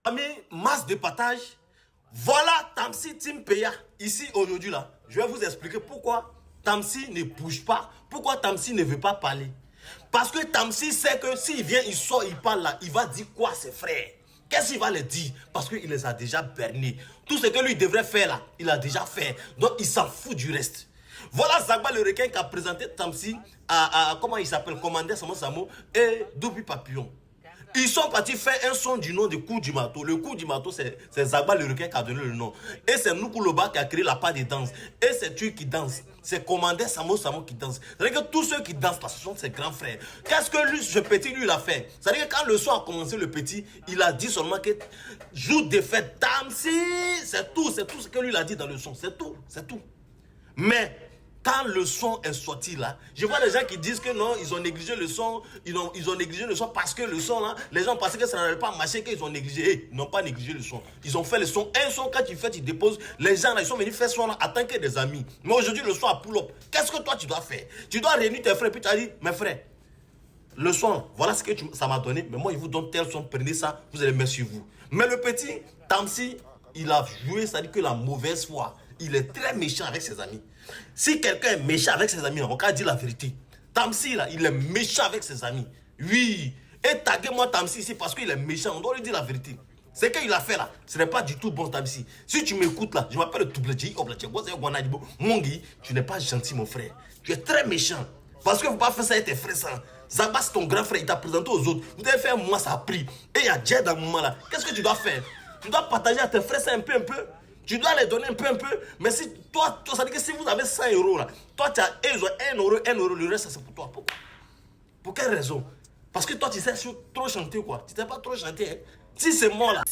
Amis, masse de partage. Voilà Tamsi Timpeya. Ici, aujourd'hui, là, je vais vous expliquer pourquoi Tamsi ne bouge pas. Pourquoi Tamsi ne veut pas parler. Parce que Tamsi sait que s'il vient, il sort, il parle là, il va dire quoi à ses frères? Qu'est-ce qu'il va leur dire? Parce qu'il les a déjà bernés. Tout ce que lui devrait faire là, il a déjà fait. Donc, il s'en fout du reste. Voilà Zagba le requin qui a présenté Tamsi à comment il s'appelle, Commandeur Samo Samo et Doubi Papillon. Ils sont partis faire un son du nom de Coup du Marteau. Le Coup du Marteau, c'est Zagba le requin qui a donné le nom. Et c'est Nukuloba qui a créé la part de danse. Et c'est lui qui danse. C'est Commandeur Samo Samo qui danse. C'est-à-dire que tous ceux qui dansent là, ce sont ses grands frères. Qu'est-ce que lui, ce petit, lui, il a fait? C'est-à-dire que quand le son a commencé, le petit, il a dit seulement que joue des fêtes, Tamsi, c'est tout ce que lui, il a dit dans le son. C'est tout, c'est tout. Mais quand le son est sorti là, je vois des gens qui disent que non, ils ont négligé le son, ils ont négligé le son parce que le son là, les gens pensaient que ça n'allait pas marcher, qu'ils ont négligé. Hey, ils n'ont pas négligé le son. Ils ont fait le son. Un son, quand tu fais, tu déposes. Les gens là, ils sont venus faire son là en tant que des amis. Mais aujourd'hui, le son a pull-up. Qu'est-ce que toi tu dois faire? Tu dois réunir tes frères, puis tu as dit, mes frères, le son, voilà ce que ça m'a donné, mais moi, il vous donne tel son, prenez ça, vous allez mettre sur vous. Mais le petit, Tamsi, il a joué, ça dit que la mauvaise foi. Il est très méchant avec ses amis. Si quelqu'un est méchant avec ses amis, on va dire la vérité. Tamsi, là, il est méchant avec ses amis. Oui. Et taguez-moi Tamsi ici parce qu'il est méchant. On doit lui dire la vérité. Ce qu'il a fait là, ce n'est pas du tout bon, Tamsi. Si tu m'écoutes là, je m'appelle Toubledji, Mongi, tu n'es pas gentil, mon frère. Tu es très méchant. Parce que vous ne pouvez pas faire ça avec tes frères, ça. Zagba, c'est ton grand frère, il t'a présenté aux autres. Vous devez faire moi, ça a pris. Et il y a Djed dans le moment là. Qu'est-ce que tu dois faire? Tu dois partager à tes frères ça un peu. Tu dois les donner un peu. Mais si toi, ça veut dire que si vous avez 100 euros là, toi tu as 1 euro, le reste c'est pour toi. Pourquoi? Pour quelle raison? Parce que toi tu sais trop chanter quoi. Tu ne sais pas trop chanter. Hein? Si c'est moi là.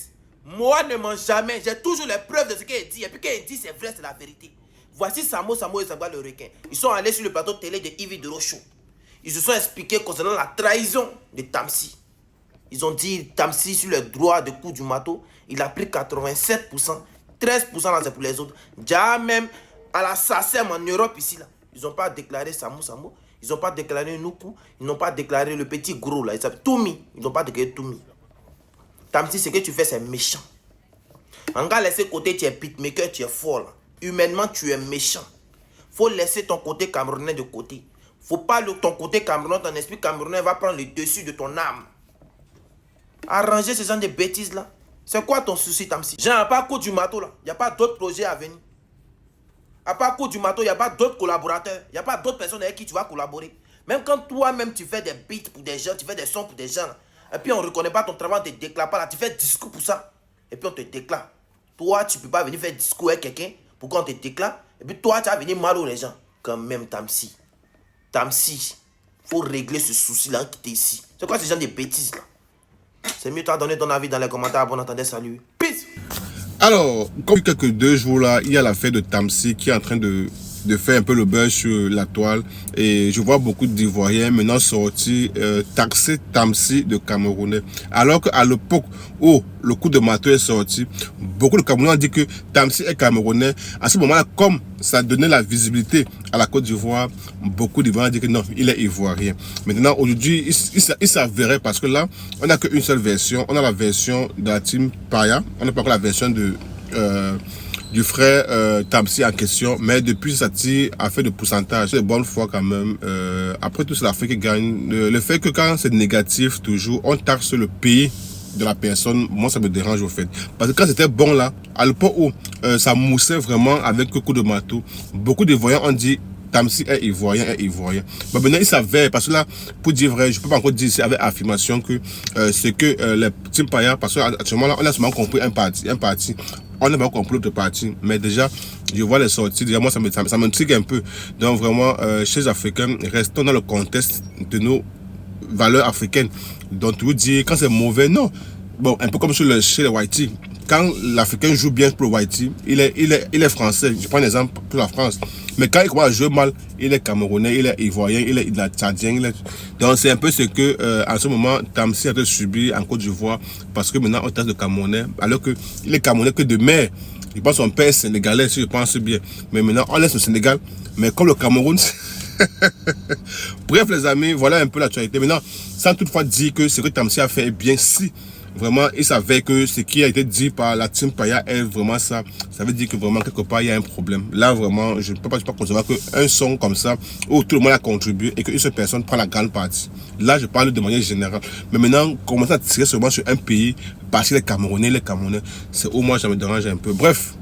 Moi ne mens jamais, j'ai toujours les preuves de ce qu'il dit. Et puis qu'il dit c'est vrai, c'est la vérité. Voici Samo Samo et Zagba le requin. Ils sont allés sur le plateau télé de Yves de Rochon. Ils se sont expliqués concernant la trahison de Tamsi. Ils ont dit Tamsi sur le droit de Coup du Marteau, il a pris 87%. 13% là c'est pour les autres. Déjà même à la SACEM en Europe ici là, ils n'ont pas déclaré Samo Samo, ils n'ont pas déclaré Nuku, ils n'ont pas déclaré le petit gros là, ils s'appellent Toumi, ils n'ont pas déclaré Toumi. Tamsi, ce que tu fais c'est méchant. En gars, laisser côté tu es beatmaker, tu es fort là. Humainement tu es méchant. Faut laisser ton côté camerounais de côté. Faut pas ton côté camerounais, ton esprit camerounais va prendre le dessus de ton âme. Arranger ce genre de bêtises là. C'est quoi ton souci, Tamsi? Genre, à part Coup du Marteau, là, il n'y a pas d'autres projets à venir. À part Coup du Marteau, il n'y a pas d'autres collaborateurs. Il n'y a pas d'autres personnes avec qui tu vas collaborer. Même quand toi-même, tu fais des beats pour des gens, tu fais des sons pour des gens, là, et puis on ne reconnaît pas ton travail, on ne te déclare pas, là, tu fais discours pour ça, et puis on te déclare. Toi, tu ne peux pas venir faire discours avec quelqu'un pour qu'on te déclare, et puis toi, tu vas venir mal aux gens. Quand même, Tamsi. Tamsi, il faut régler ce souci-là qui est ici. C'est quoi ce genre de bêtises, là? C'est mieux de donner ton avis dans les commentaires. Bon entendez, salut. Peace. Alors, comme quelques 2 jours là, il y a l'affaire de Tamsi qui est en train de faire un peu le buzz sur la toile. Et je vois beaucoup d'Ivoiriens maintenant sortir taxer Tamsi de Camerounais. Alors qu'à l'époque où le Coup de Marteau est sorti, beaucoup de Camerounais ont dit que Tamsi est Camerounais. À ce moment-là, comme ça donnait la visibilité à la Côte d'Ivoire, beaucoup d'Ivoiriens ont dit que non, il est Ivoirien. Maintenant, aujourd'hui, il s'avérait parce que là, on n'a qu'une seule version. On a la version de la team Paya. On n'a pas encore la version de du frère Tamsi en question, mais depuis ça tire à fait de pourcentage, c'est de bonne foi quand même. Après tout, c'est l'Afrique qui gagne. Le fait que quand c'est négatif, toujours, on taxe le pays de la personne, moi ça me dérange au fait. Parce que quand c'était bon là, à l'époque où ça moussait vraiment avec le Coup de Marteau, beaucoup de voyants ont dit Tamsi est ivoirien, Mais maintenant, il s'avère, parce que là, pour dire vrai, je peux pas encore dire ici avec affirmation que c'est que les Team Paya, parce qu'actuellement là, on a seulement compris un parti. On n'a pas compris l'autre parti. Mais déjà, je vois les sorties, déjà moi ça m'intrigue un peu. Donc vraiment, chez les Africains, restons dans le contexte de nos valeurs africaines. Donc tu veux dire, quand c'est mauvais, non. Bon, un peu comme chez les Whitey. Quand l'Africain joue bien pour le Whitey, il est français. Je prends un exemple pour la France. Mais quand il commence à jouer mal, il est camerounais, il est ivoirien, il est tchadien. Donc c'est un peu ce que, en ce moment, Tamsi a subi en Côte d'Ivoire. Parce que maintenant, on taxe le Camerounais. Alors qu'il est Camerounais que de mère. Je pense que son père est sénégalais, si je pense bien. Mais maintenant, on laisse le Sénégal. Mais comme le Cameroun... Bref, les amis, voilà un peu l'actualité. Maintenant, sans toutefois dire que ce que Tamsi a fait est bien, si vraiment, il savait que ce qui a été dit par la team Paya est vraiment ça. Ça veut dire que vraiment, quelque part, il y a un problème. Là, vraiment, je ne peux pas concevoir qu'un son comme ça, où tout le monde a contribué et qu'une seule personne prend la grande partie. Là, je parle de manière générale. Mais maintenant, commencer à tirer seulement sur un pays, parce que les Camerounais, c'est au moins, ça me dérange un peu. Bref.